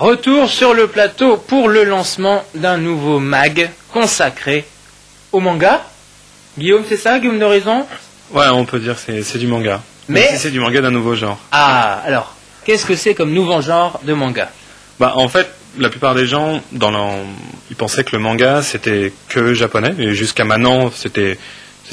Retour sur le plateau pour le lancement d'un nouveau mag consacré au manga. Guillaume, c'est ça, Guillaume d'Horizon? Ouais, on peut dire que c'est du manga. Mais c'est du manga d'un nouveau genre. Ah, alors, qu'est-ce que c'est comme nouveau genre de manga? Bah, en fait, la plupart des gens, ils pensaient que le manga, c'était que japonais. Et jusqu'à maintenant, c'était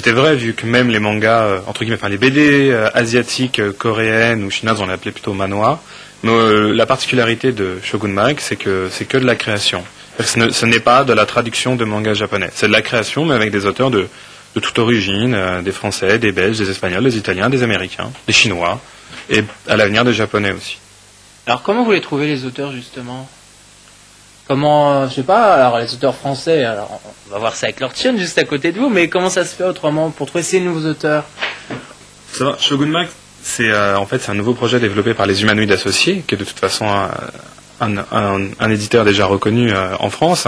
vrai, vu que même les mangas, entre guillemets, enfin les BD asiatiques, coréennes ou chinoises, on les appelait plutôt manhwa. Mais la particularité de Shogun Mag, c'est que de la création. Ce n'est pas de la traduction de manga japonais. C'est de la création, mais avec des auteurs de toute origine, des Français, des Belges, des Espagnols, des Italiens, des Américains, des Chinois, et à l'avenir des Japonais aussi. Alors comment vous les trouvez les auteurs justement? Comment, je sais pas, alors les auteurs français, alors on va voir ça avec Lord Chen juste à côté de vous, mais comment ça se fait autrement pour trouver ces nouveaux auteurs? Ça va, Shogun Mag, c'est en fait c'est un nouveau projet développé par les Humanoïdes Associés, qui est de toute façon un éditeur déjà reconnu en France.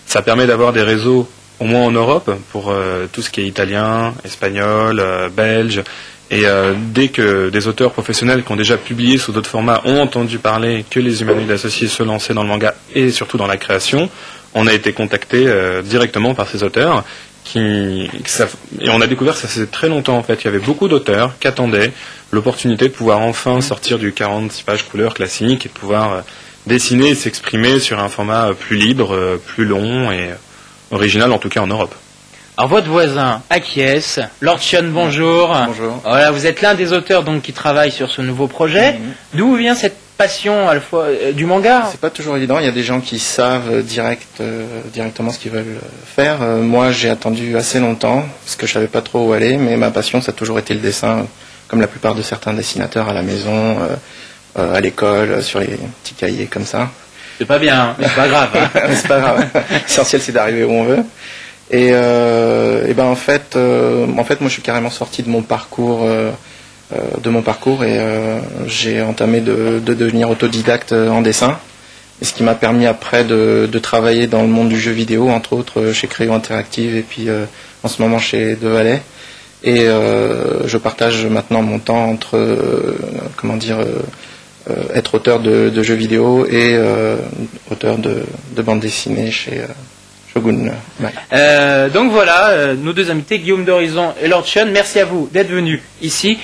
Ça permet d'avoir des réseaux au moins en Europe pour tout ce qui est italien, espagnol, belge. Et dès que des auteurs professionnels qui ont déjà publié sous d'autres formats ont entendu parler que les Humanoïdes Associés se lançaient dans le manga et surtout dans la création, on a été contacté directement par ces auteurs. Et on a découvert que ça faisait très longtemps en fait. Il y avait beaucoup d'auteurs qui attendaient l'opportunité de pouvoir enfin sortir du 46 pages couleur classique et de pouvoir dessiner et s'exprimer sur un format plus libre, plus long et original en tout cas en Europe. Alors votre voisin acquiesce. Lord Chen, bonjour. Bonjour. Voilà, vous êtes l'un des auteurs donc qui travaille sur ce nouveau projet. D'où vient cette passion à la fois du manga? C'est pas toujours évident. Il y a des gens qui savent directement ce qu'ils veulent faire. Moi, j'ai attendu assez longtemps parce que je savais pas trop où aller. Mais ma passion, ça a toujours été le dessin, comme la plupart de certains dessinateurs à la maison, à l'école, sur les petits cahiers comme ça. C'est pas bien, mais c'est pas grave. Hein. C'est pas grave. L'essentiel, c'est d'arriver où on veut. Et ben en fait, moi, je suis carrément sorti de mon parcours. Et j'ai entamé de devenir autodidacte en dessin, et ce qui m'a permis après de travailler dans le monde du jeu vidéo, entre autres chez Crayon Interactive et puis en ce moment chez De Valet. Et je partage maintenant mon temps entre être auteur de jeux vidéo et auteur de bande dessinée chez Shogun. Donc voilà, nos deux invités, Guillaume d'Horizon et Lord Chen, merci à vous d'être venus ici.